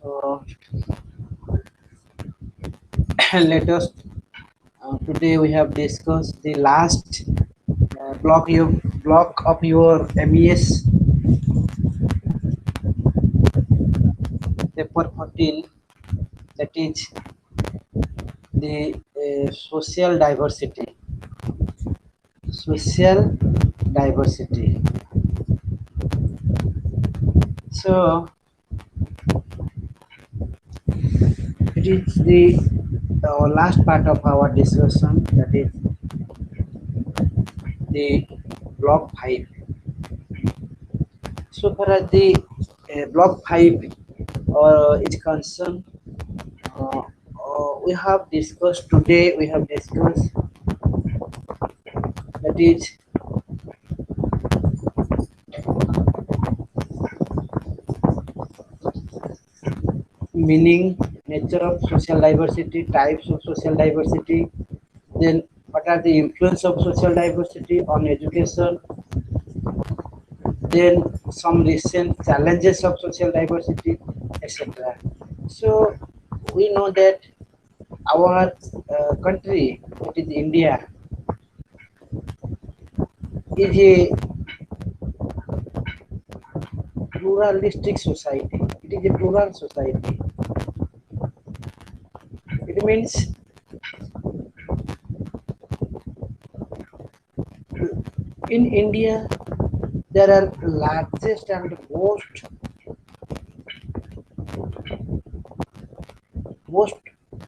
Uh, let us today we have discussed the last block of your MES paper 14, that is the social diversity. Social diversity. So it is the last part of our discussion, that is the block 5. So far as the block 5 is concerned, we have discussed today, we have discussed, that is meaning, nature of social diversity, types of social diversity, then what are the influence of social diversity on education, then some recent challenges of social diversity, etc. So we know that our country, it is India, is a pluralistic society. It is a plural society. It means in India there are largest and most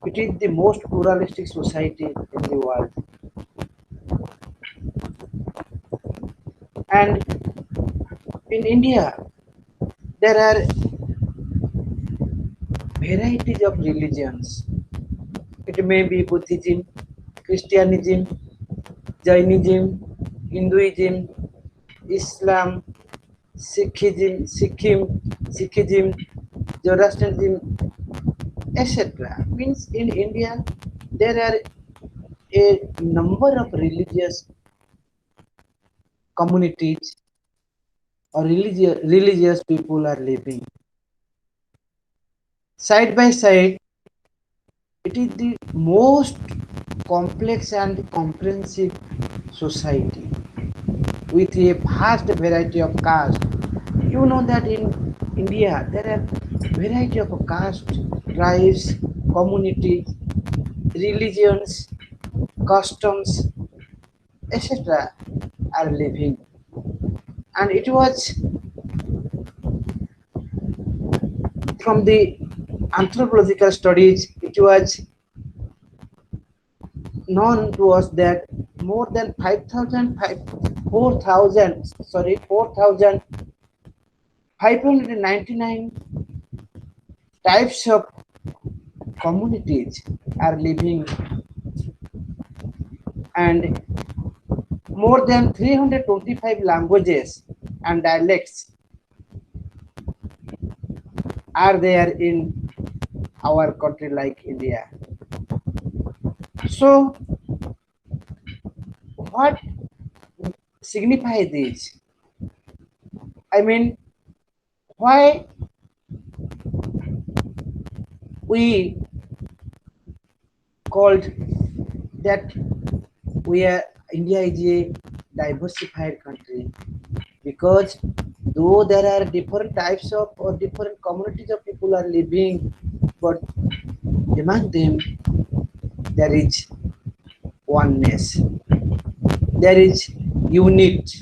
it is the most pluralistic society in the world, and in India there are varieties of religions. It may be Buddhism, Christianism, Jainism, Hinduism, Islam, Sikhism, Zoroastrianism, etc. Means in India there are a number of religious communities or religious people are living side by side. It is the most complex and comprehensive society with a vast variety of castes. You know that in India there are variety of castes, tribes, communities, religions, customs, etc. are living. And it was from the anthropological studies, it was known to us that more than 4,599 types of communities are living, and more than 325 languages and dialects are there in our country like India. So what signify this? I mean, why we called that we are India is a diversified country? Because though there are different types of or different communities of people are living, but among them there is oneness, there is unity,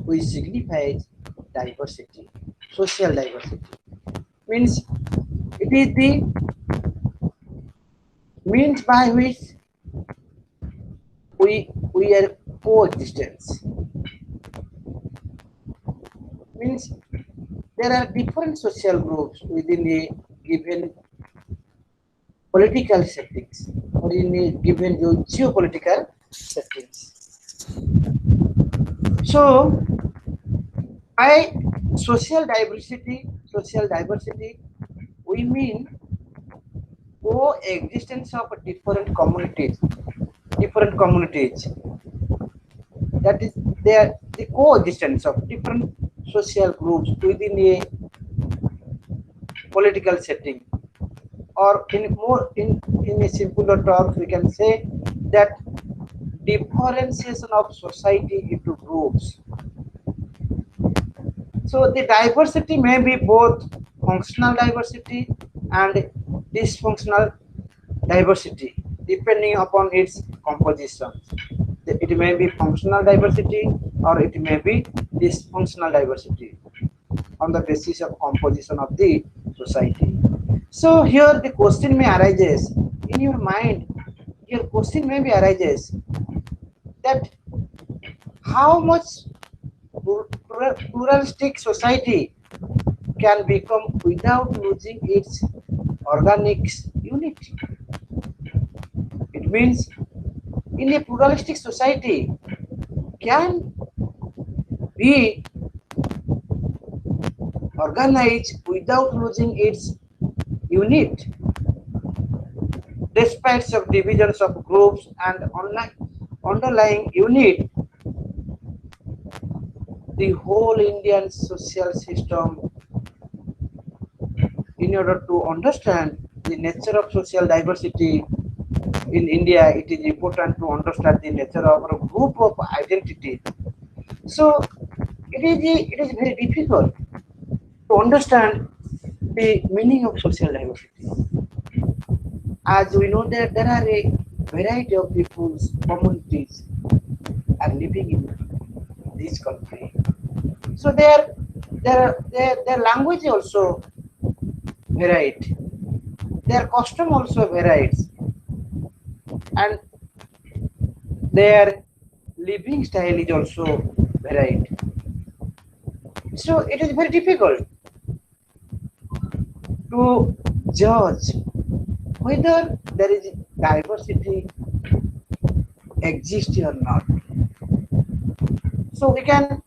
which signifies diversity, social diversity. Means it is the means by which we are coexistence. Means there are different social groups within a given political settings or in a given geopolitical settings. So by social diversity, we mean coexistence of different communities. That is, the coexistence of different social groups within a political setting. or in a simpler terms we can say that differentiation of society into groups. So the diversity may be both functional diversity and dysfunctional diversity depending upon its composition. It may be functional diversity or it may be dysfunctional diversity on the basis of composition of the society. So here the question may arises in your mind. Your question may be arises that how much pluralistic society can become without losing its organic unity. It means in a pluralistic society can be organized without losing its unit, despite subdivisions of groups and underlying unit. The whole Indian social system, in order to understand the nature of social diversity in India, it is important to understand the nature of a group of identity. So it is very difficult to understand the meaning of social diversity. As we know that there are a variety of peoples, communities are living in this country. So their language also varied, their custom also varies, and their living style is also varied. So it is very difficult to judge whether there is diversity exists or not. So we can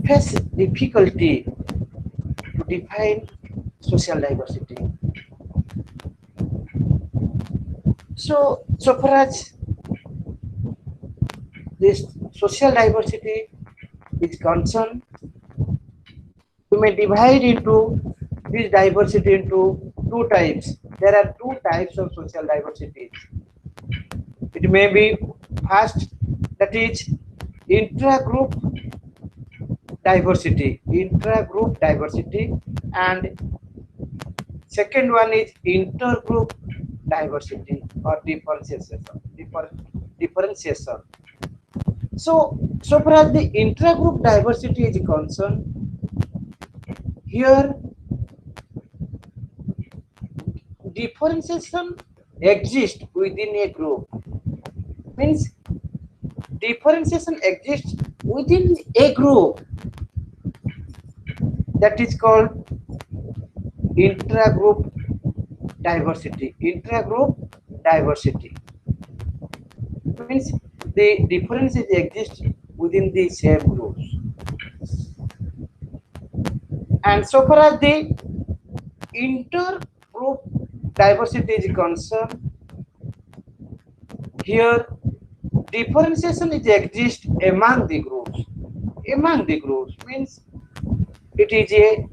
face difficulty to define social diversity. So far as this social diversity is concerned, we may divide into this diversity into two types. There are two types of social diversity. It may be first, that is intra-group diversity, and second one is intergroup diversity or differentiation. Differentiation. So far as the intragroup diversity is concerned, here differentiation exists within a group. Means differentiation exists within a group, that is called intragroup diversity. Intragroup diversity means the differences exist within the same groups. And so far as the intergroup diversity is concerned, here differentiation is exist among the groups. Among the groups means it is a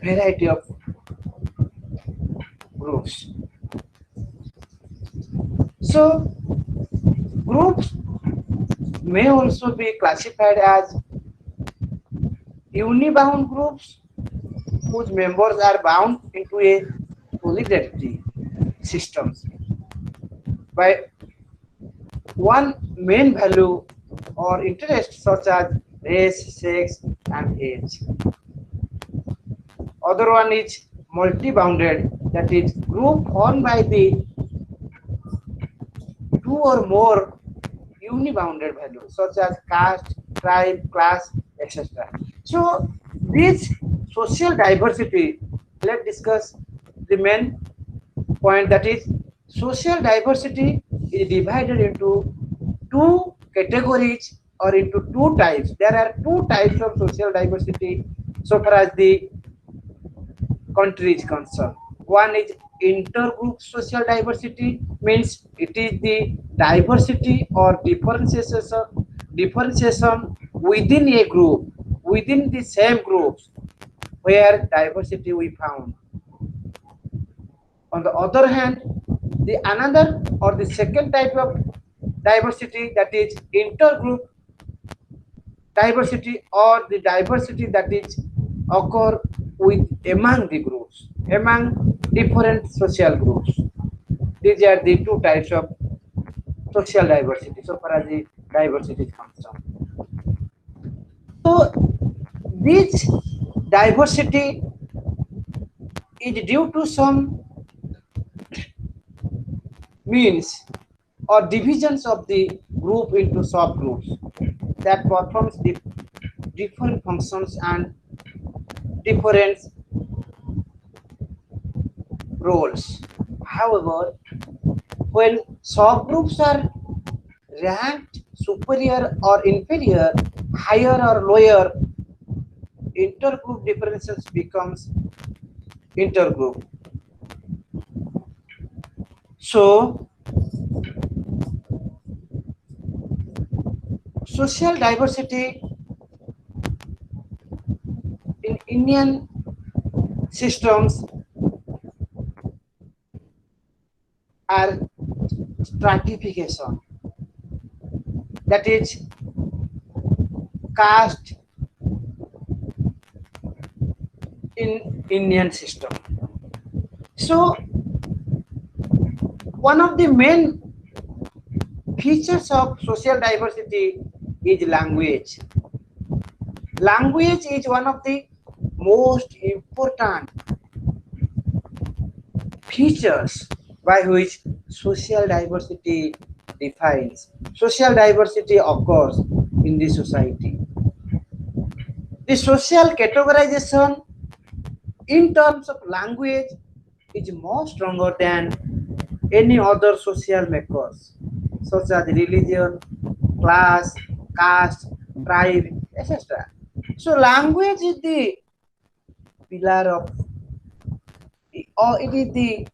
variety of groups. So groups may also be classified as unibound groups whose members are bound into a solidarity systems by one main value or interest such as race, sex, and age. Other one is multi-bounded, that is group formed by the two or more unibounded values such as caste, tribe, class, etc. So this social diversity, let's discuss the main point, that is social diversity is divided into two categories or into two types. There are two types of social diversity so far as the country is concerned. One is intergroup social diversity, means it is the diversity or differentiation within a group within the same groups where diversity we found. On the other hand, the another or the second type of diversity, that is intergroup diversity, or the diversity that is occur with among the groups, among different social groups. These are the two types of social diversity so far as the diversity is concerned. So this diversity is due to some means or divisions of the group into subgroups that performs different functions and different roles. However, when subgroups are ranked superior or inferior, higher or lower, intergroup differences becomes intergroup. So social diversity in Indian systems are stratification, that is caste in Indian system. So one of the main features of social diversity is language. Language is one of the most important features by which social diversity defines. Social diversity occurs in the society. The social categorization in terms of language is more stronger than any other social makers, such as religion, class, caste, tribe, etc. So language is the pillar of, or it is the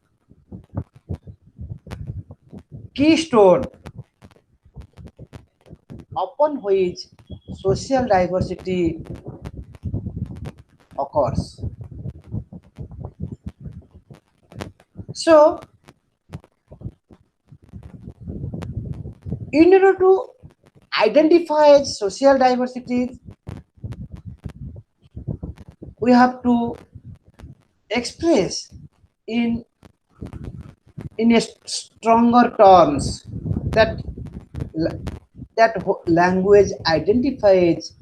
keystone upon which social diversity occurs. So, in order to identify social diversity, we have to express in a stronger terms that language identifies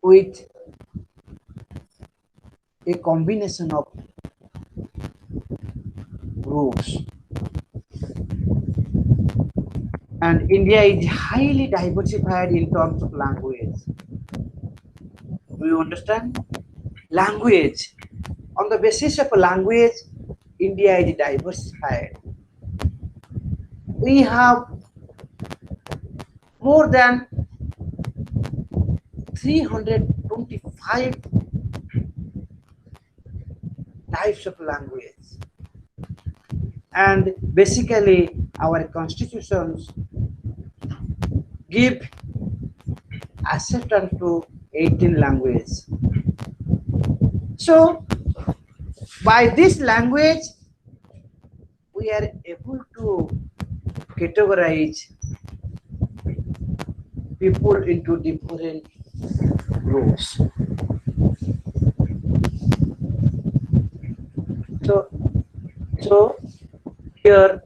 with a combination of groups, and India is highly diversified in terms of language. Do you understand? Language. On the basis of language, India is diversified. We have more than 325 types of language, and basically our constitutions give acceptance to 18 languages. So by this language we are able to categorize people into different groups. So here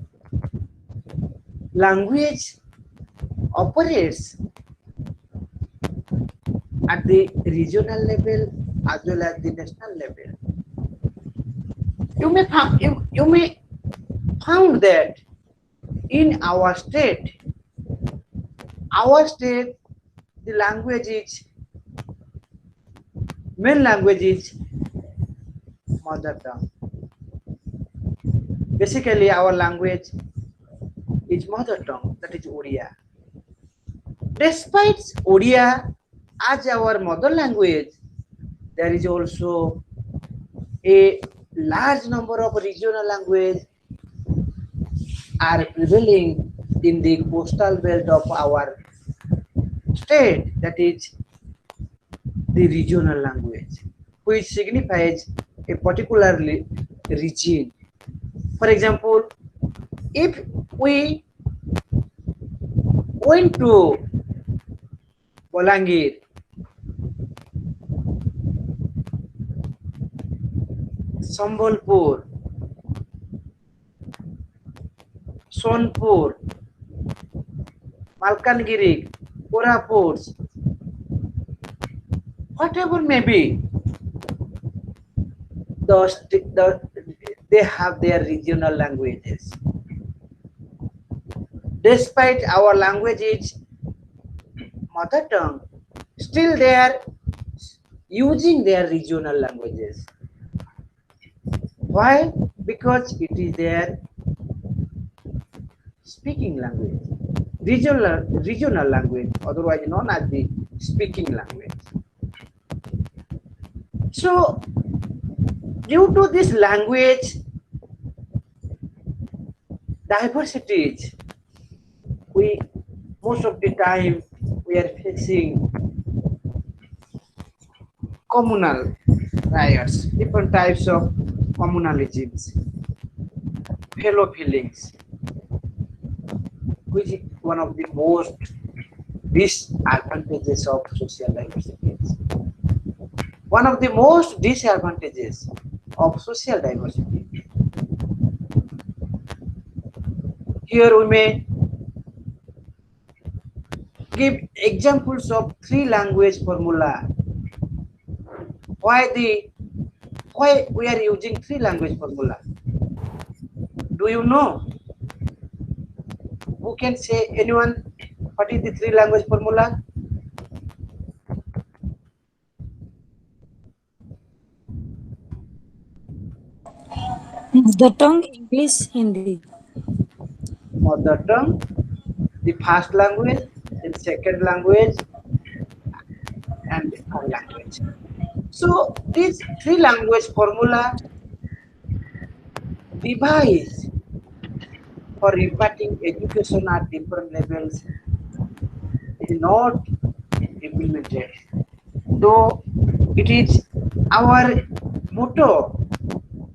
language operates at the regional level as well as the national level. You may found that in our state, the language is, main language is mother tongue. Basically our language is mother tongue, that is Odia. Despite Odia as our mother language, there is also a large number of regional languages are prevailing in the coastal belt of our state, that is the regional language, which signifies a particular region. For example, if we went to Bolangir, Sambalpur, Sonpur, Malkangiri, Koraput, whatever may be, they have their regional languages. Despite our language is mother tongue, still they are using their regional languages. Why? Because it is their speaking language, regional language, otherwise known as the speaking language. So, due to this language diversities, we most of the time we are facing communal riots, different types of communalisms, fellow feelings, which is one of the most disadvantages of social diversity. One of the most disadvantages of social diversity. Here we may give examples of three language formula. Why we are using three language formula? Do you know? Who can say, anyone, what is the three language formula? Mother tongue, English, Hindi. Mother tongue, the first language, then second language, and the third language. So these three language formula device for imparting education at different levels is not implemented. Though it is our motto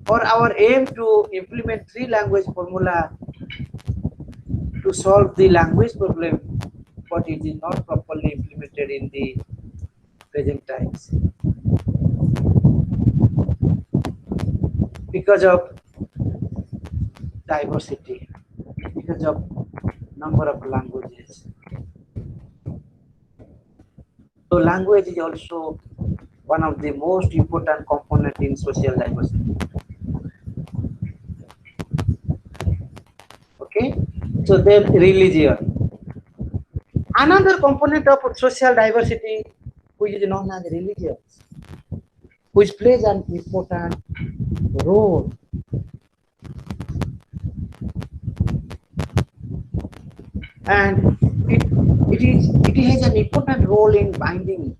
or our aim to implement three language formula to solve the language problem, but it is not properly implemented in the present times because of diversity, because of number of languages. So language is also one of the most important component in social diversity. Okay, so then religion, another component of social diversity, which is known as religion, which plays an important role. And it has an important role in binding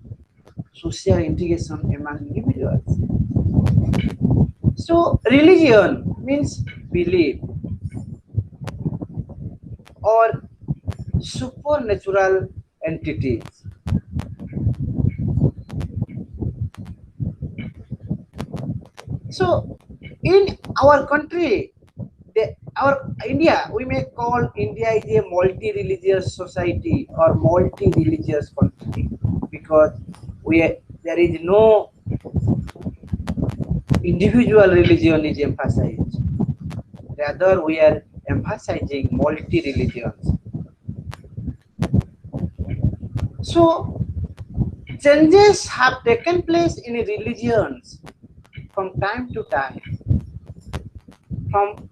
social integration among individuals. So religion means belief or supernatural entities. So in our country, our India, we may call India is a multi-religious society or multi-religious country because there is no individual religion is emphasized. Rather, we are emphasizing multi-religions. So changes have taken place in religions from time to time, from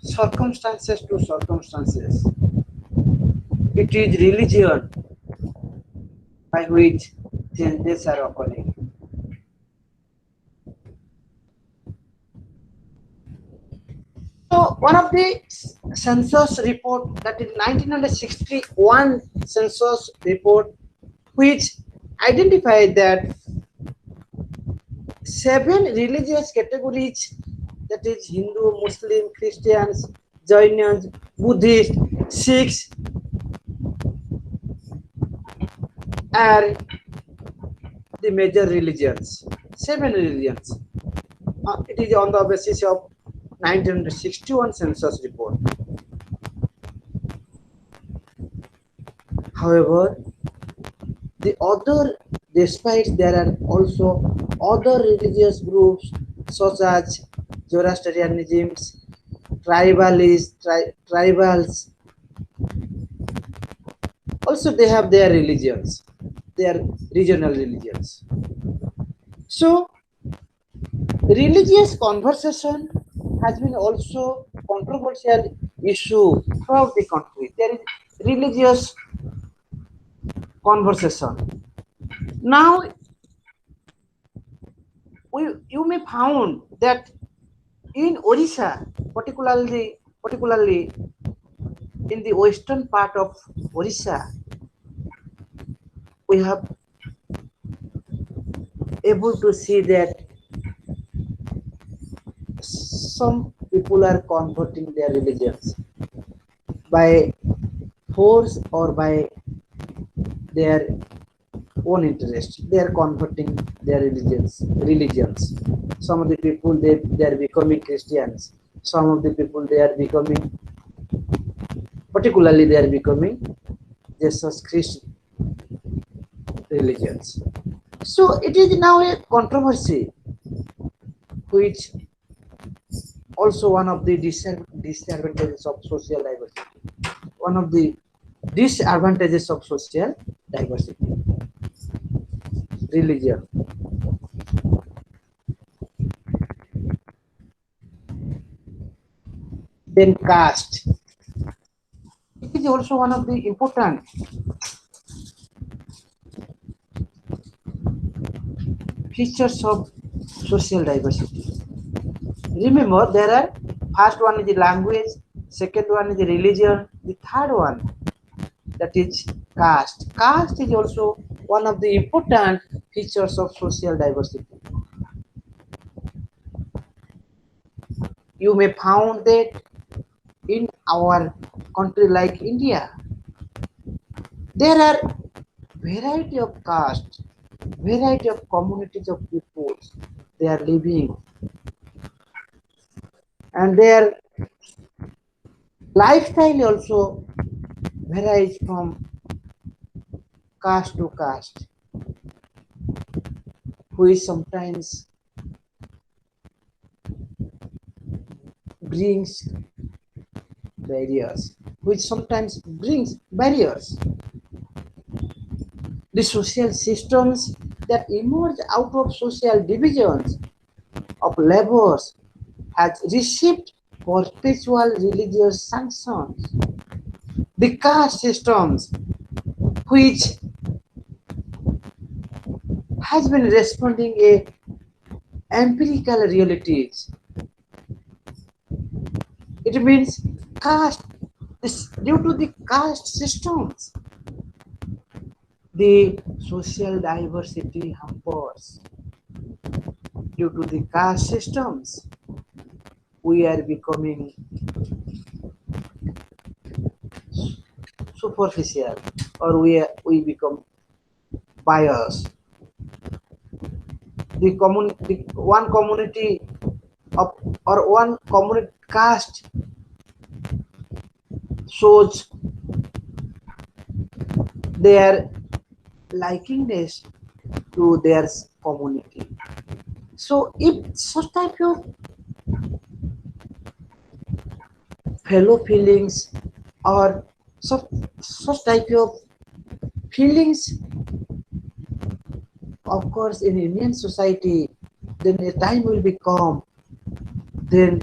circumstances to circumstances. It is religion by which changes are occurring. So one of the census report, that is 1961 census report, which identified that 7 religious categories, that is Hindu, Muslim, Christians, Jainas, Buddhist, Sikhs, are the major religions, seven religions. It is on the basis of 1961 census report. However, the other, despite there are also other religious groups such as Zoroastrianism, tribals, also they have their religions, their regional religions. So religious conversation has been also controversial issue throughout the country. There is religious conversation. Now you may found that in Odisha, particularly in the western part of Odisha, we have able to see that some people are converting their religions by force or by their own interest. They are converting their religions. Some of the people they are becoming Christians. Some of the people they are becoming, particularly they are becoming Jesus Christ religions. So it is now a controversy, which also one of the disadvantages of social diversity. One of the disadvantages of social diversity, religion. Then caste. It is also one of the important features of social diversity. Remember, there are first one is the language, second one is the religion, the third one that is caste. Caste is also one of the important features of social diversity. You may found that in our country like India, there are variety of castes, variety of communities of peoples they are living, and their lifestyle also varies from caste to caste, which sometimes brings barriers. The social systems that emerge out of social divisions of labors has received perpetual religious sanctions. The caste systems, which has been responding a empirical realities. It means caste, due to the caste systems, the social diversity hampers. Due to the caste systems, we are becoming superficial, or we become biased. One community of or one community caste shows their likingness to their community. So if such type of fellow feelings or such type of feelings of course in Indian society, then a time will become then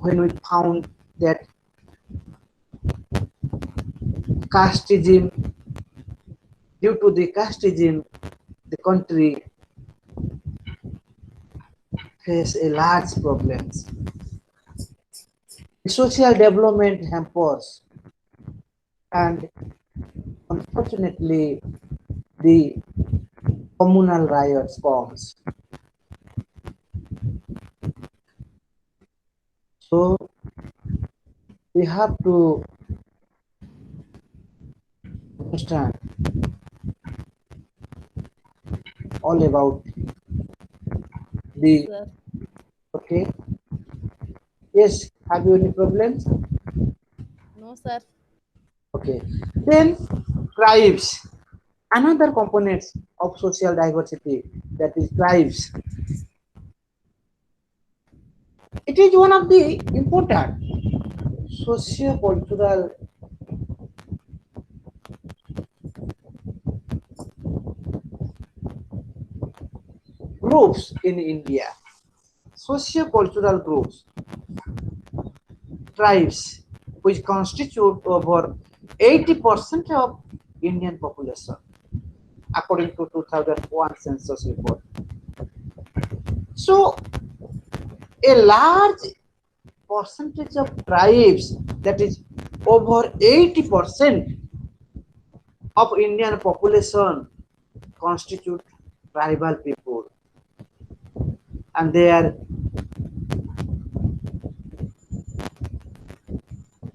when we found that casteism, due to the casteism, the country face a large problems. Social development hampers, and unfortunately the communal riots comes. So we have to understand all about Yes, the. sir. Okay. Yes. Have you any problems? No, sir. Okay. Then tribes. Another components of social diversity, that is tribes. It is one of the important socio-cultural groups in India. Socio-cultural groups, tribes, which constitute over 80% of Indian population, according to 2001 census report. So, a large percentage of tribes, that is over 80% of Indian population, constitute tribal people, and they are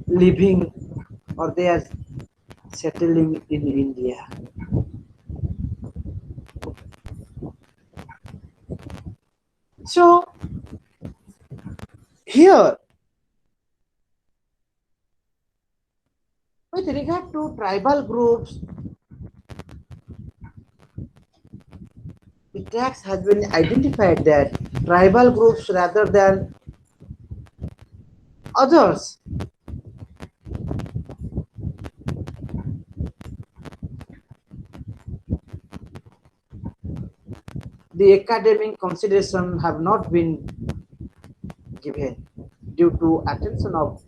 living or they are settling in India. So here, with regard to tribal groups, the text has been identified that tribal groups rather than others, the academic consideration have not been given due to attention of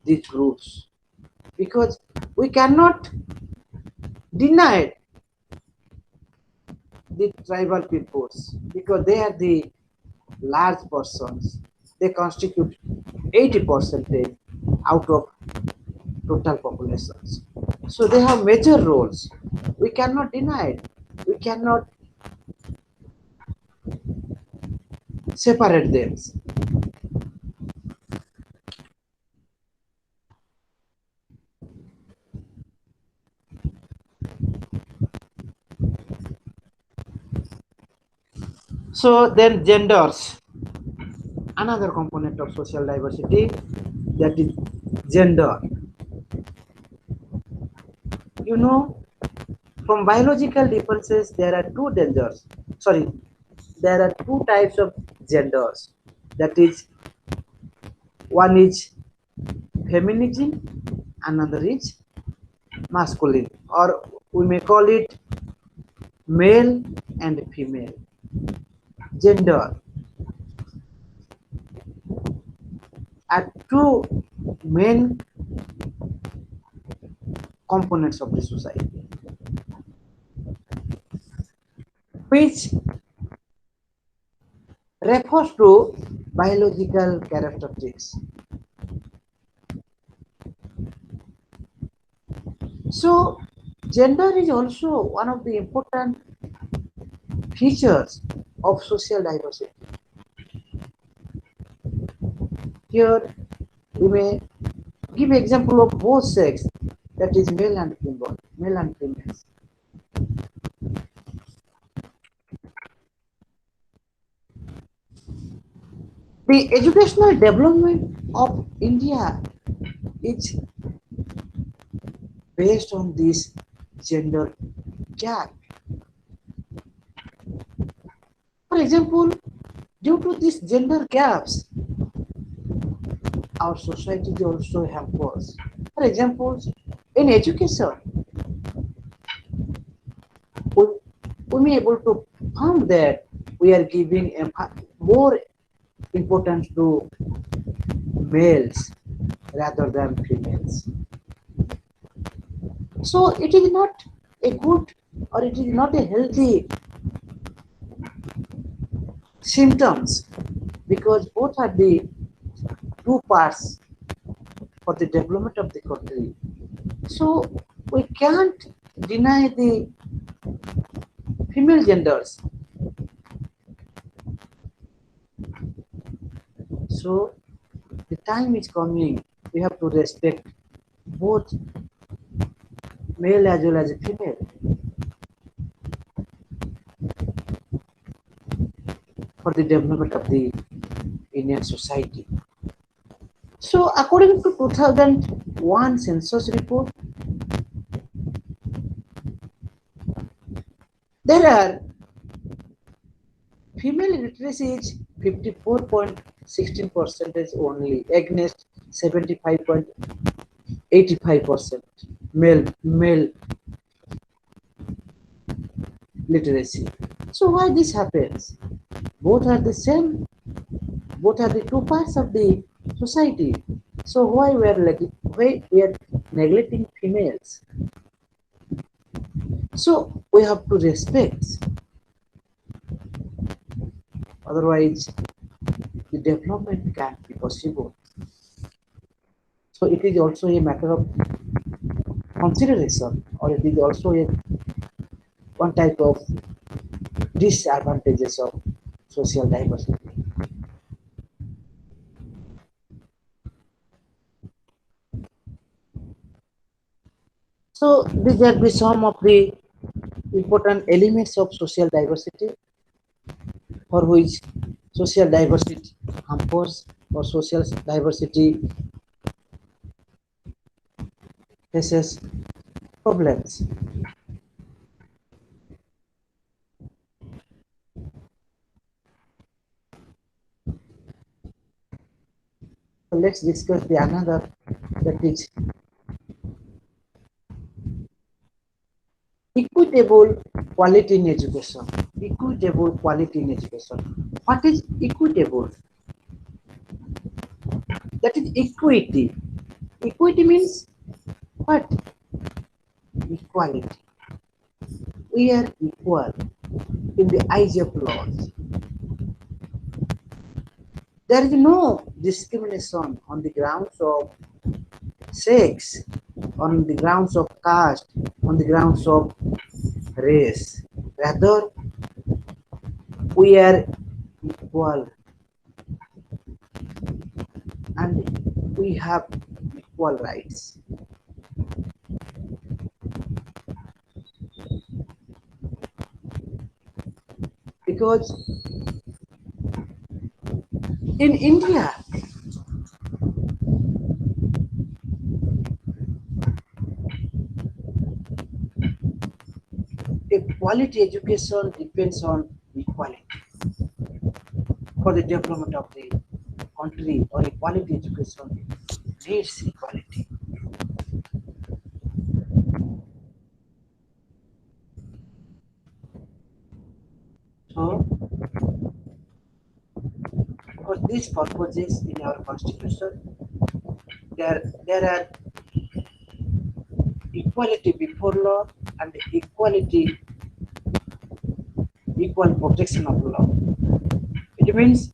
these groups, because we cannot deny the tribal peoples because they are the large persons. They constitute 80% out of total populations. So they have major roles. We cannot deny it. We cannot separate them. So then genders, another component of social diversity, that is gender. You know, from biological differences, there are two genders. Sorry, there are two types of genders. That is, one is feminism, another is masculine, or we may call it male and female. Gender are two main components of the society, which refers to biological characteristics. So, gender is also one of the important features of social diversity. Here, we may give example of both sex, that is male and female, male and females. The educational development of India is based on this gender gap. For example, due to these gender gaps, our society also hampers. For example, in education, we, we may able to found that we are giving more importance to males rather than females. So it is not a good or it is not a healthy symptoms, because both are the two parts for the development of the country. So we can't deny the female genders. So the time is coming, we have to respect both male as well as female. for the development of the Indian society. So, according to 2001 census report, there are female literacy is 54.16 percentage only against 75.85% male literacy. So why this happens? Both are the same. Both are the two parts of the society. So why we are neglecting females? So we have to respect. Otherwise, the development can't be possible. So it is also a matter of consideration, or it is also a one type of disadvantages of social diversity. So these are the some of the important elements of social diversity for which social diversity hampers or social diversity faces problems. So let's discuss the another, that is equitable quality in education. Equitable quality in education. What is equitable? That is equity. Equity means what? Equality. We are equal in the eyes of laws. There is no discrimination on the grounds of sex, on the grounds of caste, on the grounds of race. Rather, we are equal and we have equal rights. Because in India, a quality education depends on equality for the development of the country, or a quality education needs equality. So, for these purposes in our constitution, there are equality before law and equality, equal protection of law. It means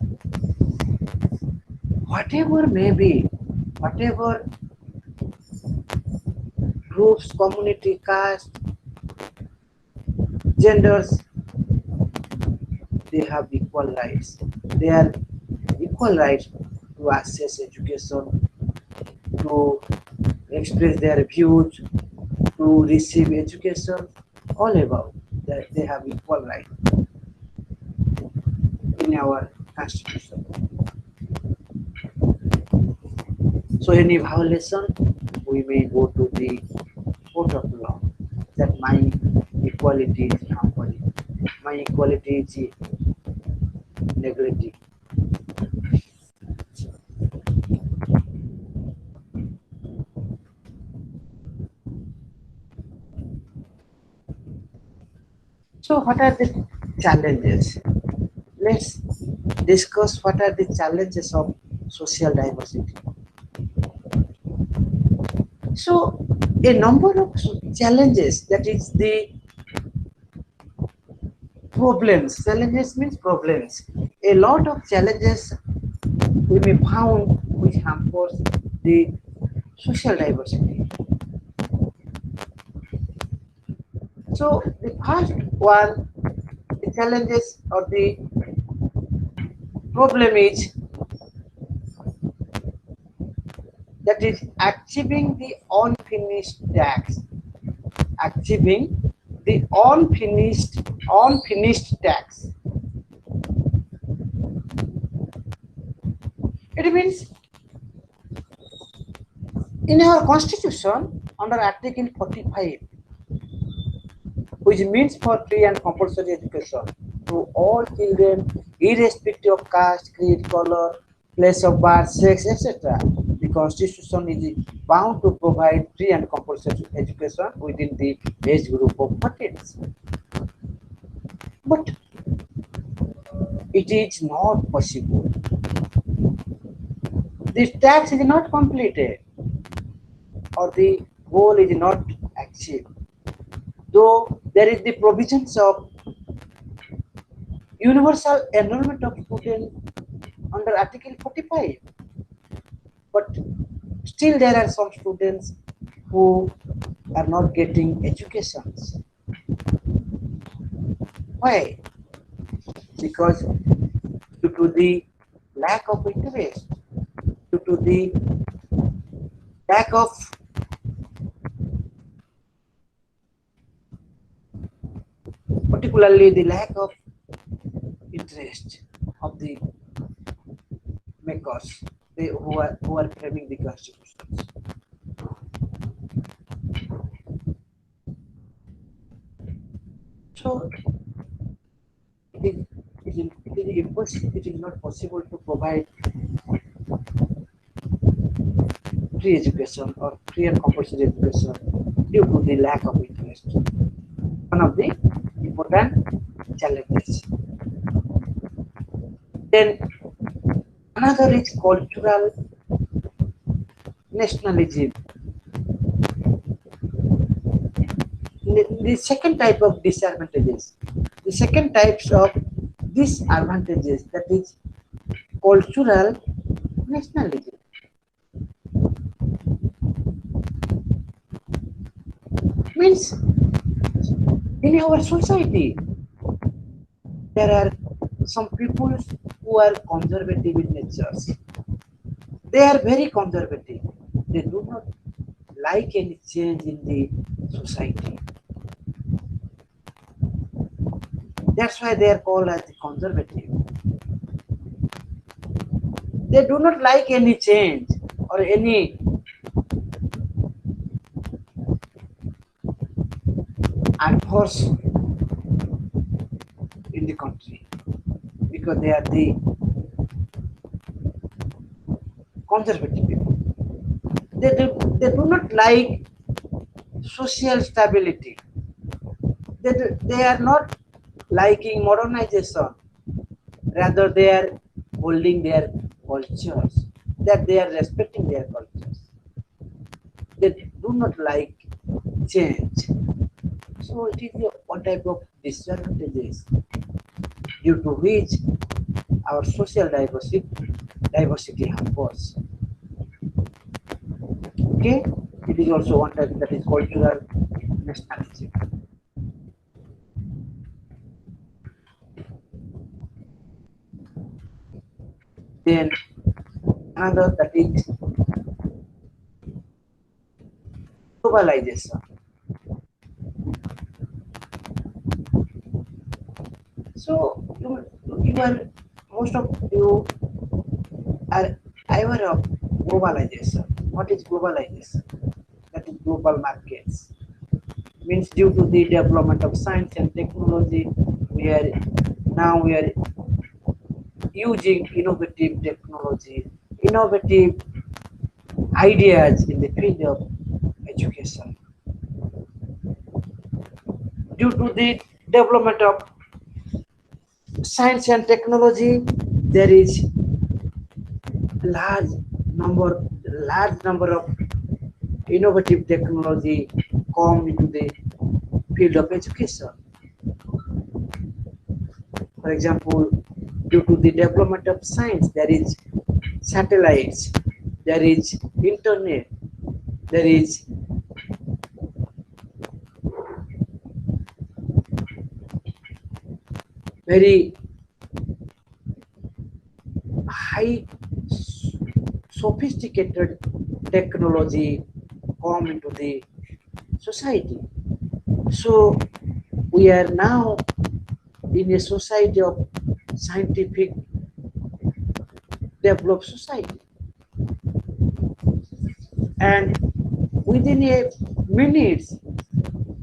whatever may be, whatever groups, community, caste, genders, they have equal rights. They are equal rights to access education, to express their views, to receive education, all about that they have equal right in our constitution. So any violation, we may go to the court of law that my equality is harmful, my equality is neglected. So what are the challenges? Let's discuss what are the challenges of social diversity. So a number of challenges, that is the problems. Challenges means problems. A lot of challenges we may found which hampers the social diversity. So the first one, the challenges or the problem is, that is achieving the unfinished task. Achieving the unfinished task. It means in our constitution under Article 45, which means for free and compulsory education to all children, irrespective of caste, creed, color, place of birth, sex, etc. The Constitution is bound to provide free and compulsory education within the age group of 14. But it is not possible. This task is not completed or the goal is not achieved. Though there is the provisions of universal enrollment of students under Article 45, but still there are some students who are not getting educations. Why? Because due to the lack of interest, due to the lack of particularly the lack of interest of the makers, who are framing the constitutions. So it is not possible to provide free education or free and compulsory education due to the lack of interest. One of the important challenges. Then another is cultural nationalism. The second type of disadvantages, the second types of disadvantages, that is cultural nationalism. Means in our society there are some people who are conservative in nature. They are very conservative. They do not like any change in the society. That's why they are called as the conservative. They do not like any change or any adverse in the country because they are the conservative people. They do not like social stability. They are not liking modernization. Rather, they are holding their cultures, that they are respecting their cultures. They do not like change. So it is one type of disadvantages due to which our social diversity hampers. Okay, it is also one type, that is cultural nationalism. Then another, that is globalization. So you are, most of you are aware of globalization. What is globalization? That is global markets. Means due to the development of science and technology, we are using innovative technology, innovative ideas in the field of education. Due to the development of science and technology, there is large number of innovative technology come into the field of education. For example, due to the development of science, there is satellites, there is internet, there is very high sophisticated technology come into the society. So we are now in a society of scientific developed society. And within a minutes,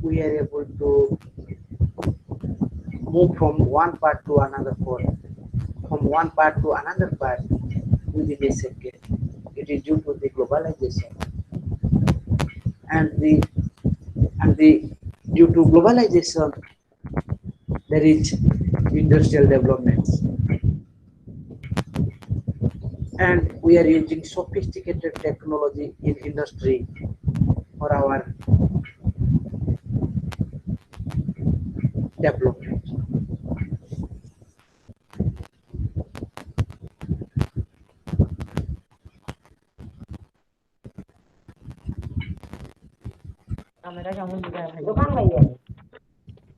we are able to move from one part to another part, from one part to another part within a second. It is due to the globalization and the due to globalization there is industrial developments and we are using sophisticated technology in industry for our development.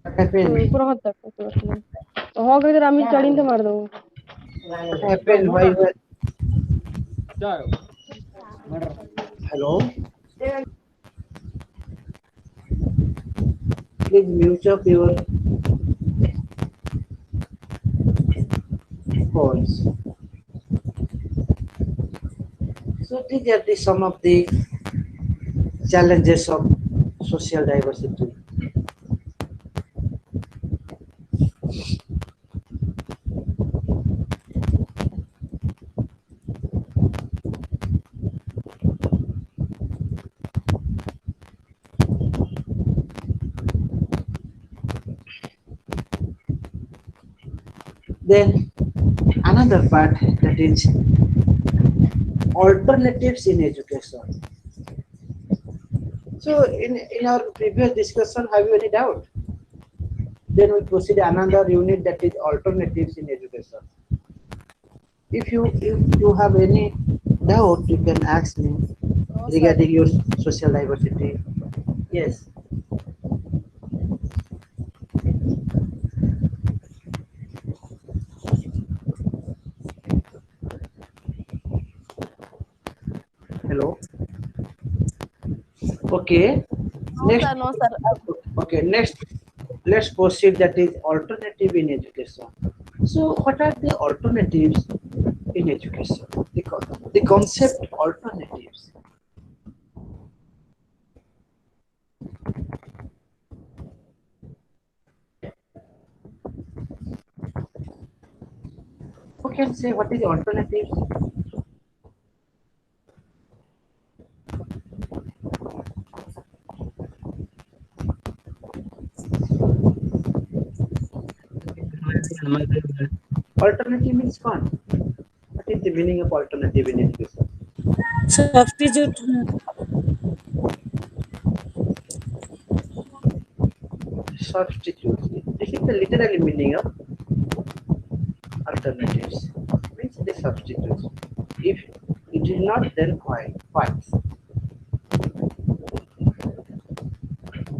What happened? ಪುನಃ ಹೊತ್ತಾಗ್ತದೆ ಹೋಗಿದ್ರೆ ಆಮೇಲೆ ಚಳಿಂದ ಮಾಡ್ದವು What happened? Why were hello? Please mute up your phones. So these are the some of the challenges of social diversity. Then another part that is alternatives in education. So in our previous discussion, have you any doubt? Then we proceed another unit that is alternatives in education. If you have any doubt, you can ask me No, sir. regarding your social diversity. Yes. Hello. Okay. No, Next. sir. No, sir. Okay. Next. Let's proceed. That is alternative in education. So, what are the alternatives in education? The concept alternatives. Who can say what is alternatives? Alternative means fun. What is the meaning of alternative in education? Substitute. Substitute. This is the literal meaning of alternatives. Means the substitutes. If it is not, then why? What?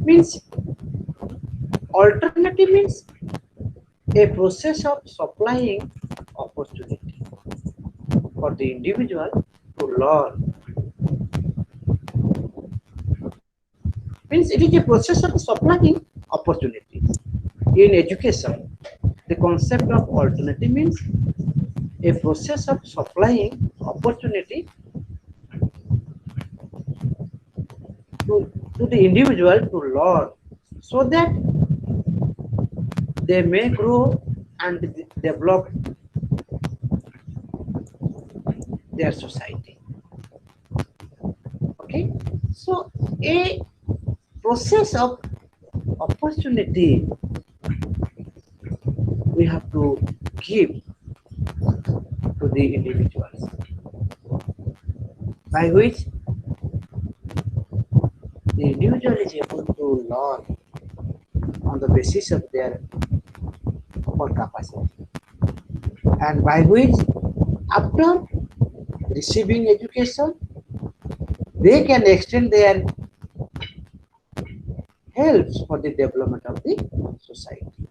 Means alternative means a process of supplying opportunity for the individual to learn. Means it is a process of supplying opportunities. In education, the concept of alternative means a process of supplying opportunity to the individual to learn so that they may grow and develop their society. Okay, so a process of opportunity we have to give to the individuals by which the individual is able to learn on the basis of their own capacity and by which after receiving education they can extend their helps for the development of the society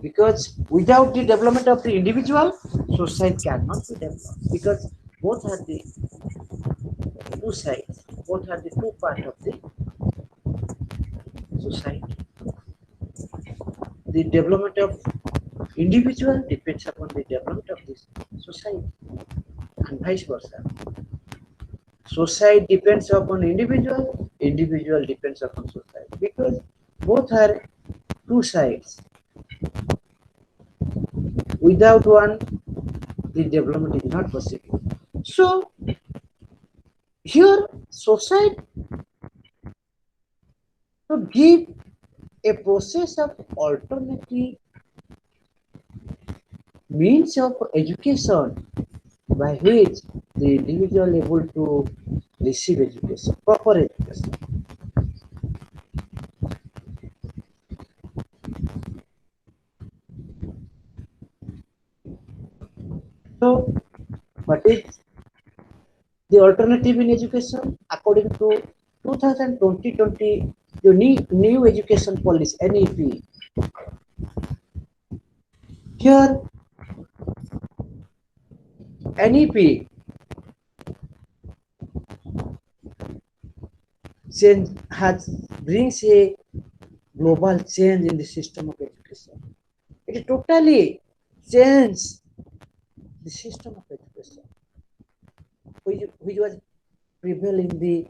because without the development of the individual society cannot be developed because both are the two sides, both are the two parts of the society. The development of Individual depends upon the development of this society and vice versa. Society depends upon individual, individual depends upon society because both are two sides. Without one, the development is not possible. So here society to give a process of alternative means of education by which the individual able to receive education, proper education. So, what is the alternative in education? According to 2020, the new education policy (NEP). Here, NEP change has brings a global change in the system of education. It totally changed the system of education, which was prevailing the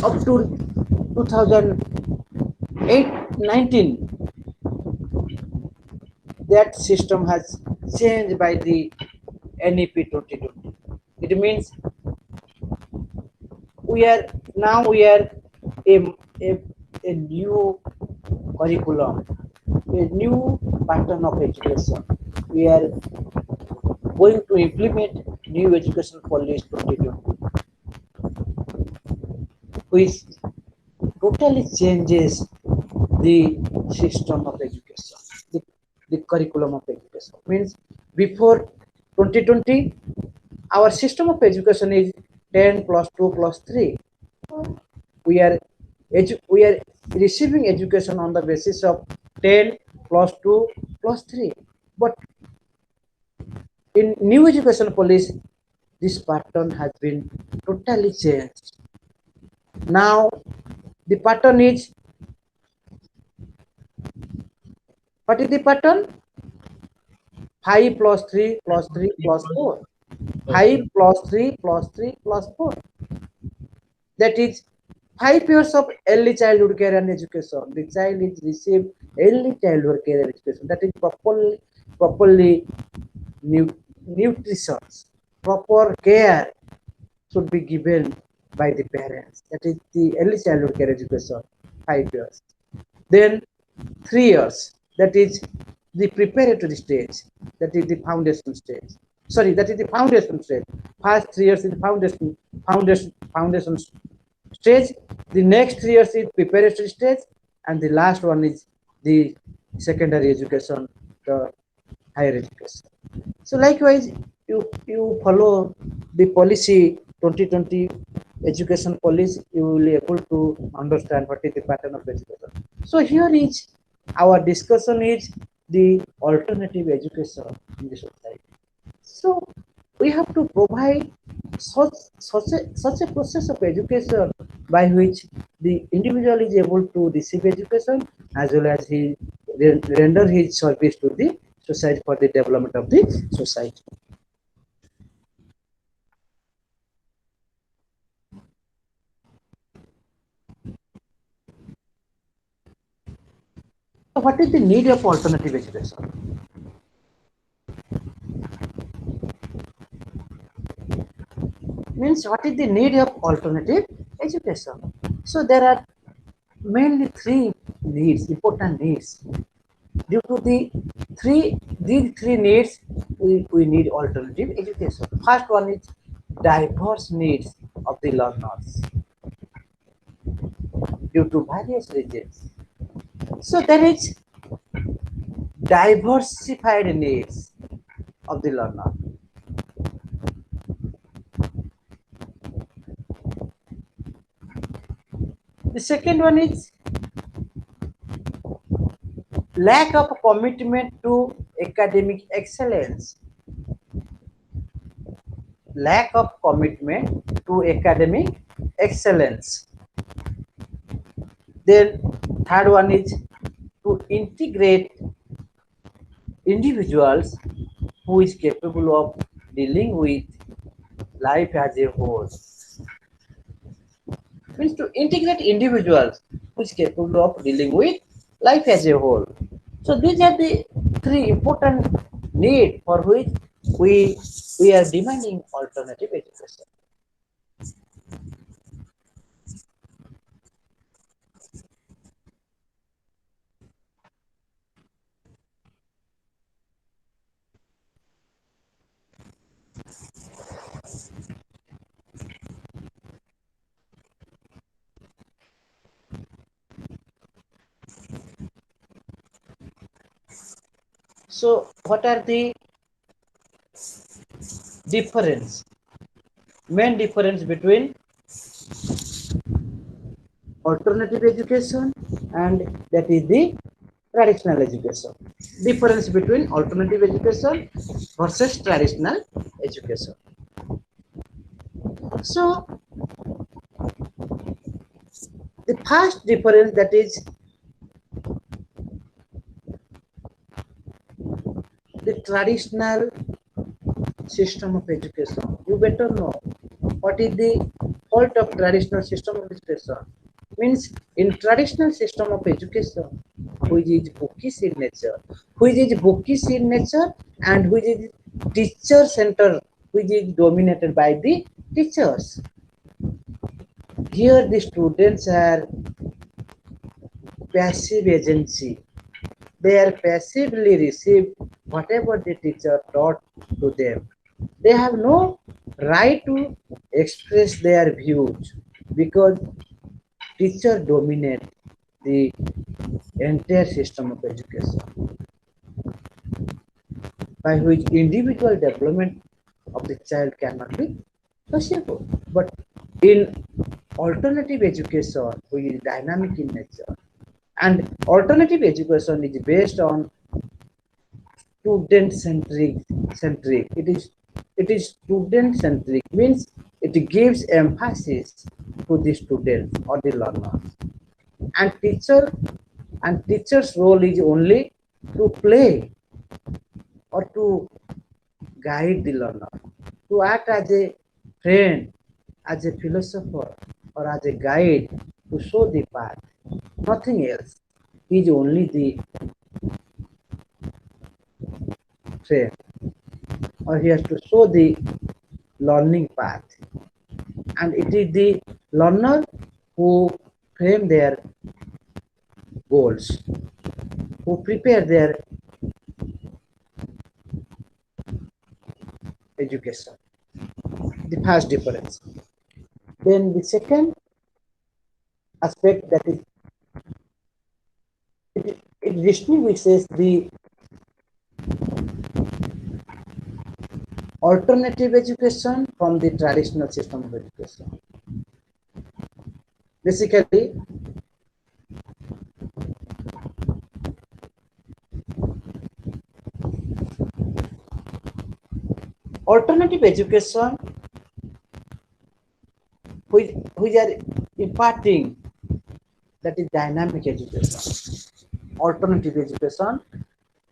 up to 2008-19. That system has changed by the NEP 2020. It means we are a, a, a new curriculum, a new pattern of education. We are going to implement new education policy 2020, which totally changes the system of education, the curriculum of education. Means before 2020, our system of education is 10 plus 2 plus 3. We are we are receiving education on the basis of 10 plus 2 plus 3. But in new education policy, this pattern has been totally changed. Now the pattern is, what is the pattern? 5 plus 3 plus 3 plus 4. 5 plus 3 plus 3 plus 4. That is 5 years of early childhood care and education. The child is received early childhood care and education. That is properly nutrition, proper care should be given by the parents. That is the early childhood care education, 5 years. Then 3 years, that is the preparatory stage, that is the foundation stage. Sorry, that is the foundation stage. First 3 years is the foundation stage. The next 3 years is preparatory stage, and the last one is the secondary education, the higher education. So likewise, you follow the policy 2020 education policy, you will be able to understand what is the pattern of education. So here is our discussion is the alternative education in the society. So we have to provide such a process of education by which the individual is able to receive education as well as he render his service to the society for the development of the society. So what is the need of alternative education? Means what is the need of alternative education? So there are mainly three needs, important needs. Due to these three needs, we need alternative education. First one is diverse needs of the learners due to various reasons. So there is diversified needs of the learner. The second one is lack of commitment to academic excellence. Lack of commitment to academic excellence. Then third one is to integrate individuals who is capable of dealing with life as a whole. Means to integrate individuals who is capable of dealing with life as a whole. So these are the three important need for which we are demanding alternative education. So what are the difference, main difference between alternative education and that is the traditional education? Difference between alternative education versus traditional education. So the first difference, that is the traditional system of education. You better know what is the fault of traditional system of education. Means in traditional system of education, which is bookish in nature, and which is teacher center, which is dominated by the teachers. Here the students are passive agency. They are passively receive whatever the teacher taught to them. They have no right to express their views because teacher dominate the entire system of education, by which individual development of the child cannot be possible. But in alternative education, which is dynamic in nature, and alternative education is based on student centric. It is student centric, means it gives emphasis to the students or the learners, and teacher's role is only to play or to guide the learner, to act as a friend, as a philosopher, or as a guide, to show the path, nothing else. He is only the friend, or he has to show the learning path, and it is the learner who frame their goals, who prepare their education. The first difference. Then the second aspect, that is it distinguishes the alternative education from the traditional system of education. Basically, alternative education, which are imparting, that is dynamic education. Alternative education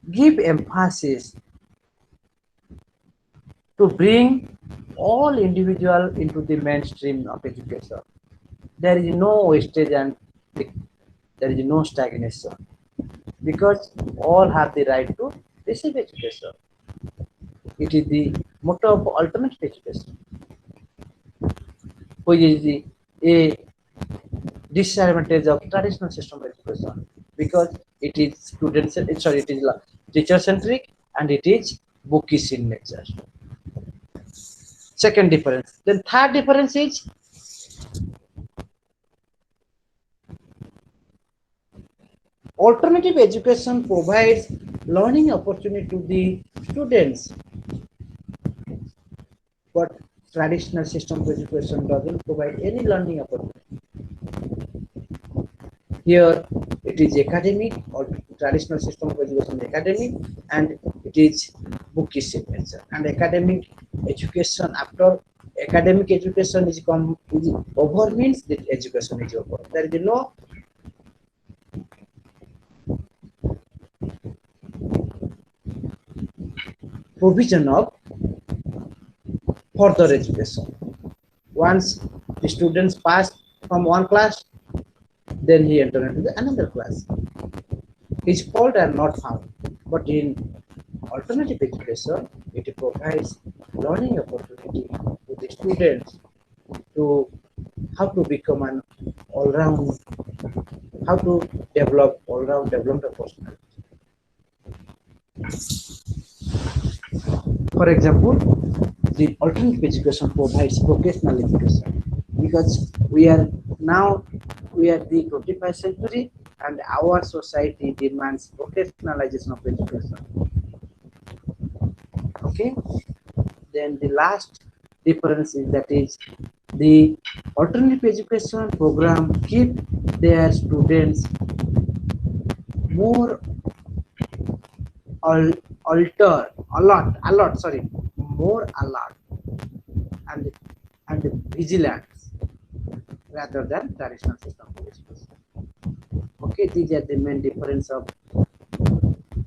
give emphasis to bring all individual into the mainstream of education. There is no wastage and there is no stagnation, because all have the right to receive education. It is the motto of alternative education, which is a disadvantage of traditional system of education, because it is it is teacher centric, and it is bookish in nature. Second difference. Then third difference is alternative education provides learning opportunity to the students, but traditional system of education doesn't provide any learning opportunity. Here it is academic, or traditional system of education is academic, and it is bookish in nature. And academic education, after academic education is over, means that education is over. There is no provision of further education. Once the students pass from one class, then he entered into another class. His fault are not found. But in alternative education, it provides learning opportunity to the students to how to become an all-round, how to develop all-round development personality. For example, the alternative education provides vocational education because we are the 21st century and our society demands vocationalization of education. Okay, then the last difference is that is the alternative education program keep their students more al- alert, sorry, more alert and vigilant rather than traditional system of education. Okay, these are the main difference of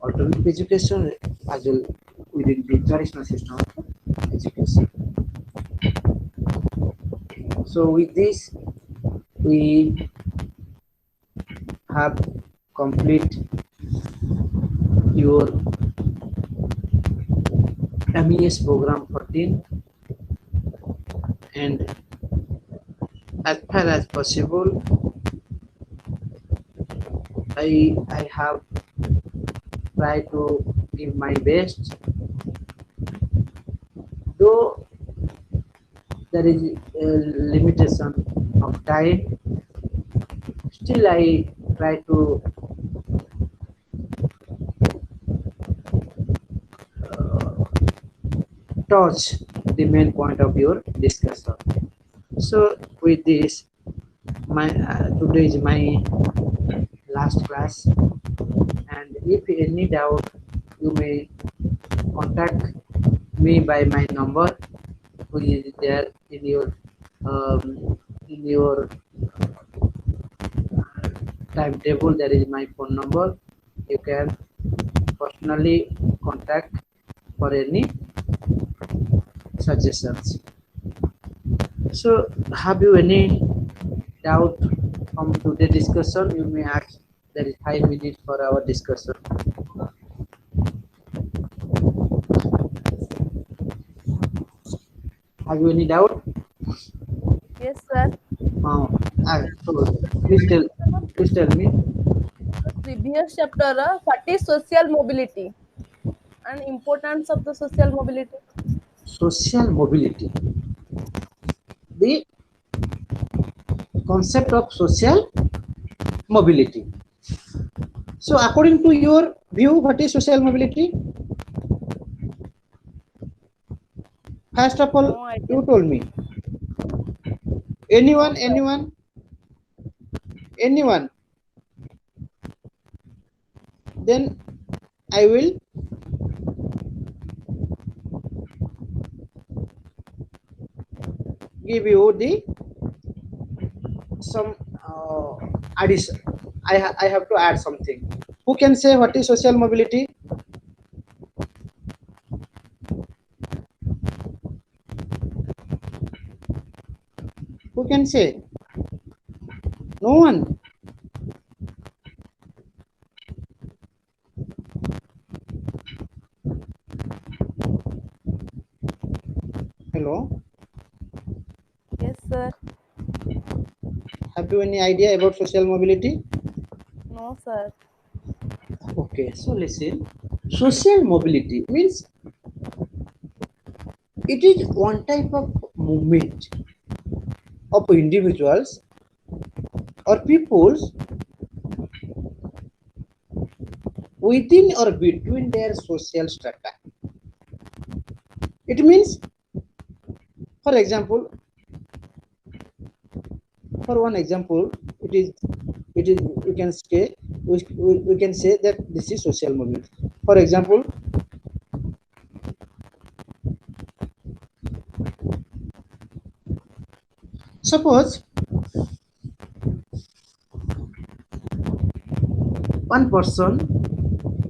alternative education as well within the traditional system of education. So with this, we have complete your MES program 14, and as far as possible, I have tried to give my best. Though there is a limitation of time, still I try to touch the main point of your discussion. So with this, my today is my last class, and if any doubt, you may contact me by my number, which is there in your timetable. There is my phone number. You can personally contact for any suggestions. So, have you any doubt from today's discussion? You may ask. There is 5 minutes for our discussion. Have you any doubt? Yes, sir. Uh, so please tell me. Previous chapter, what is social mobility and importance of the social mobility? Social mobility. The concept of social mobility. So, according to your view, what is social mobility? First of all, No idea. you told me. Anyone, No, sir. anyone, anyone. Then I will give you the some addition. I have to add something. Who can say what is social mobility? Who can say? No one. Hello. Yes, sir. Have you any idea about social mobility? No, sir. Okay. So listen. Social mobility means it is one type of movement of individuals or peoples within or between their social strata. It means, for example, for one example, it is we can say that this is social movement. For example, suppose one person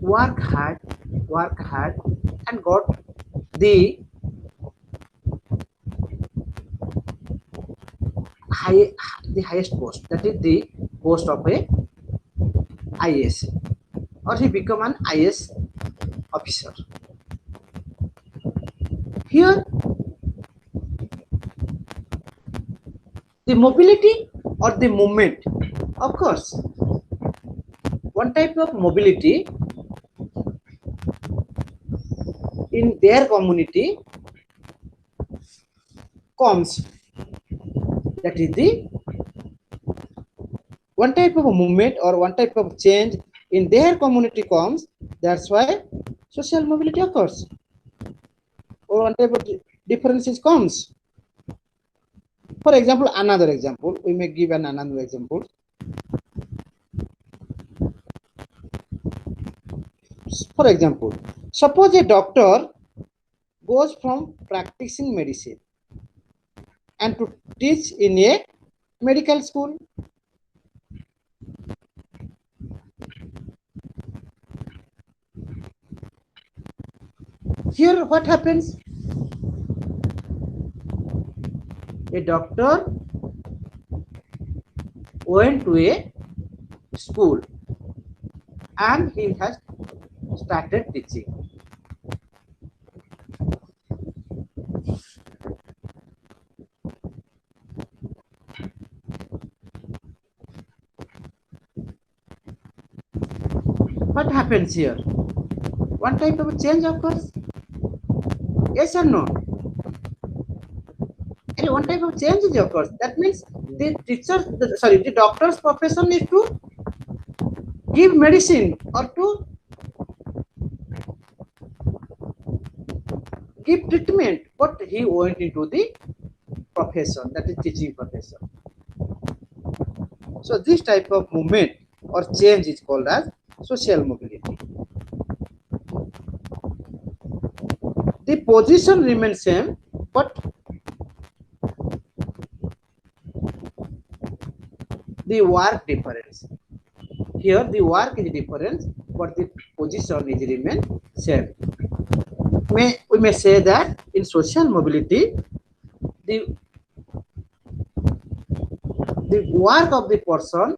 work hard and got the high the highest post, that is the post of a IAS, or he become an IAS officer. Here the mobility or the movement, of course, one type of mobility in their community comes, that is the one type of movement or one type of change in their community comes, that's why social mobility occurs, or one type of differences comes. For example, another example, we may give another example. For example, suppose a doctor goes from practicing medicine and to teach in a medical school. Here what happens? A doctor went to a school and he has started teaching. What happens here? One type of change occurs. Yes or no? And one type of change is occurs. That means the teacher, the doctor's profession is to give medicine or to give treatment, but he went into the profession, that is teaching profession. So this type of movement or change is called as social mobility. The position remains same, but the work difference. Here the work is different, but the position is remain same. We may say that in social mobility, the work of the person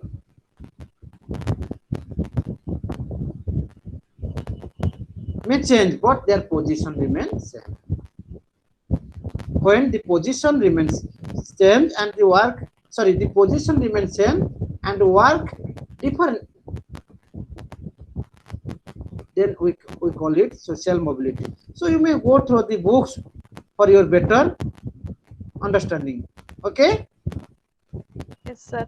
may change, but their position remains same. When the position remains same and the work, the position remains same and the work different, then we call it social mobility. So you may go through the books for your better understanding. Okay? Yes, sir.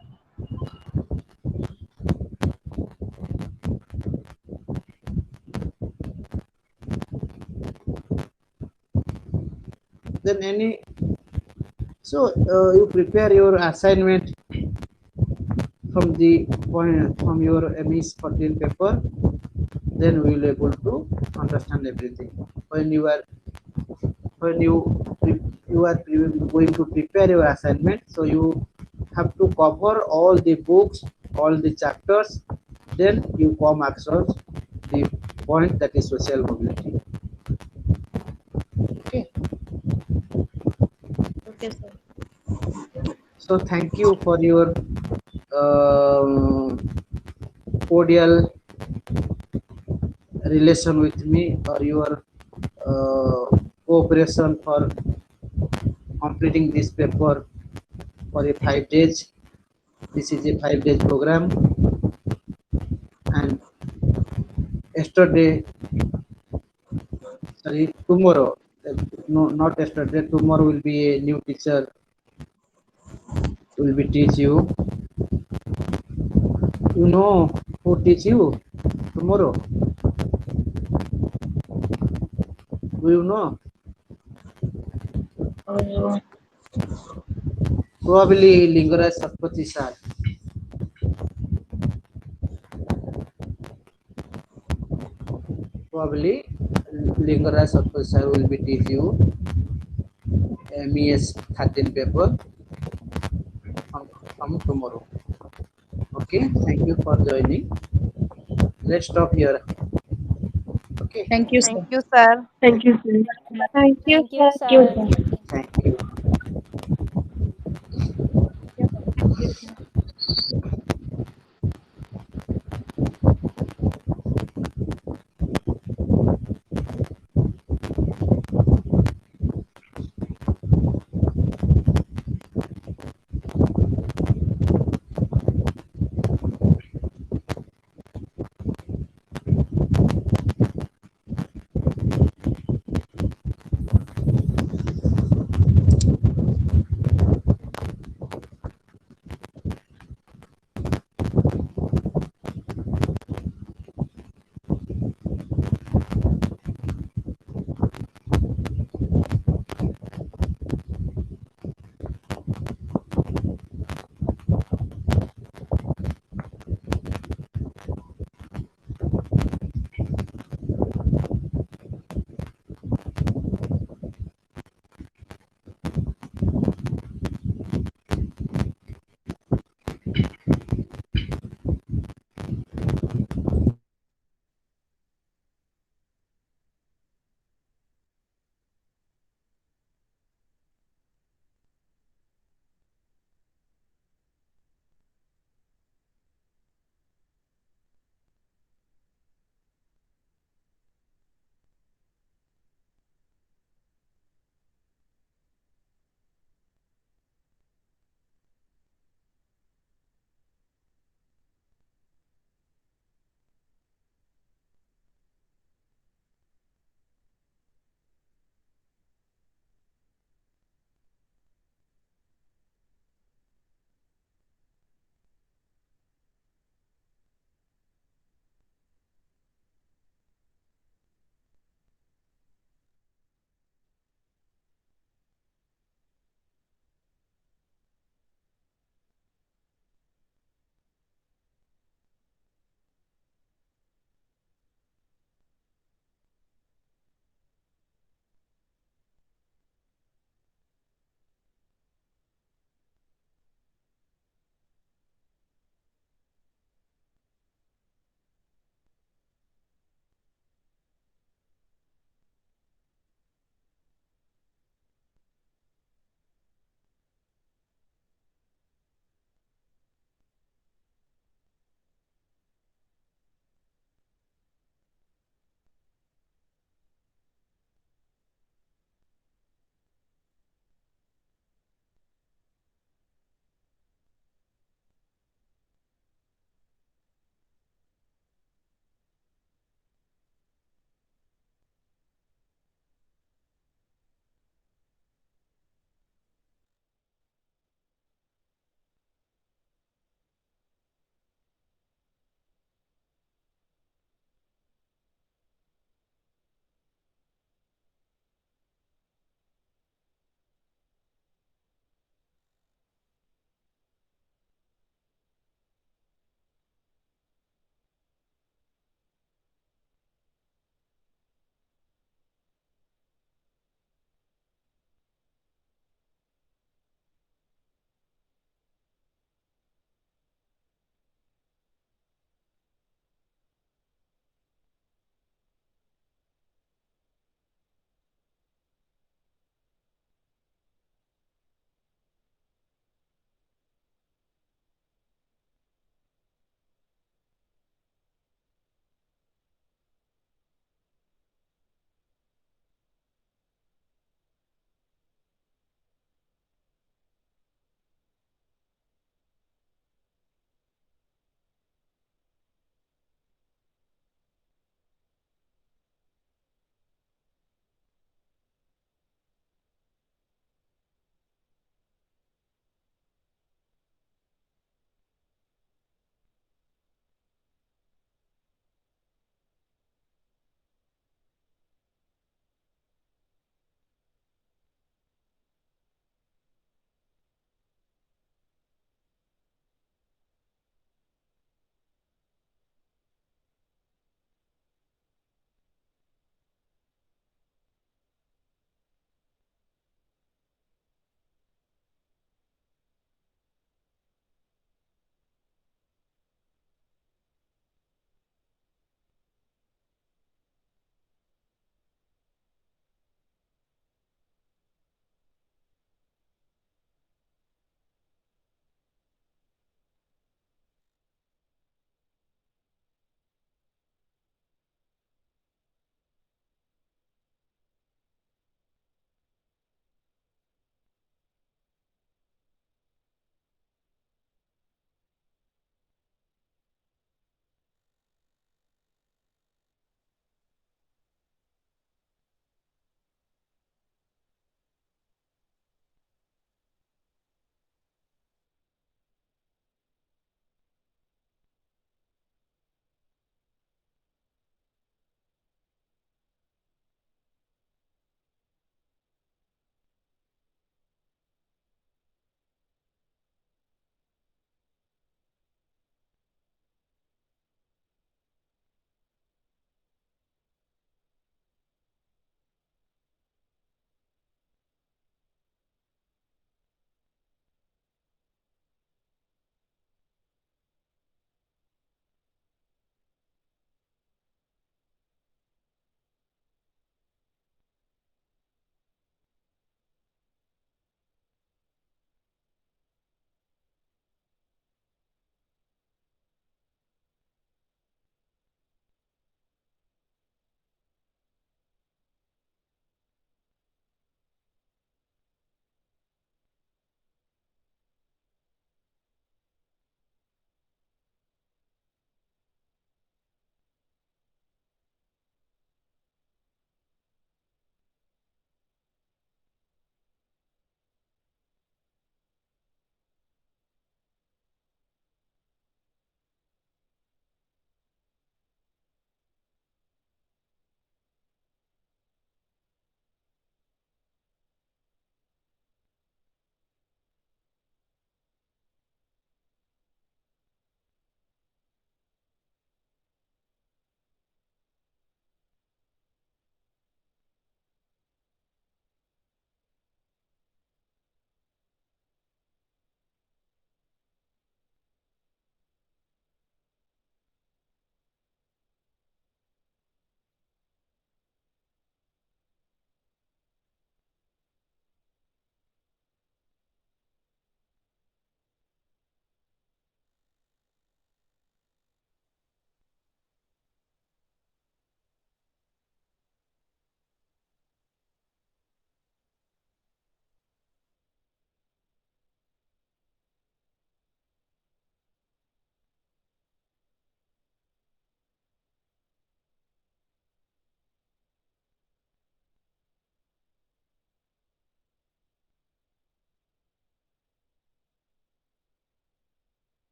Then so you prepare your assignment from your MES 14 paper, then we will able to understand everything. When you are going to prepare your assignment, so you have to cover all the books, all the chapters, then you come across the point, that is social mobility. Okay. Okay, sir. So thank you for your cordial relation with me, or your cooperation for completing this paper for a 5 days. This is a 5 days program, and tomorrow, no, not yesterday, tomorrow will be a new teacher will be teach you. You know who teach you tomorrow? Do you know? Uh, Probably Lingaraj Satpathy sir. Probably Lingaraj Satpathy sir will be teach you MES 13 paper from tomorrow. Okay, thank you for joining. Let's stop here. Okay. Okay. Thank you, Thank sir. you, sir. Thank you, sir. Thank you, Thank you, sir. sir. Thank you.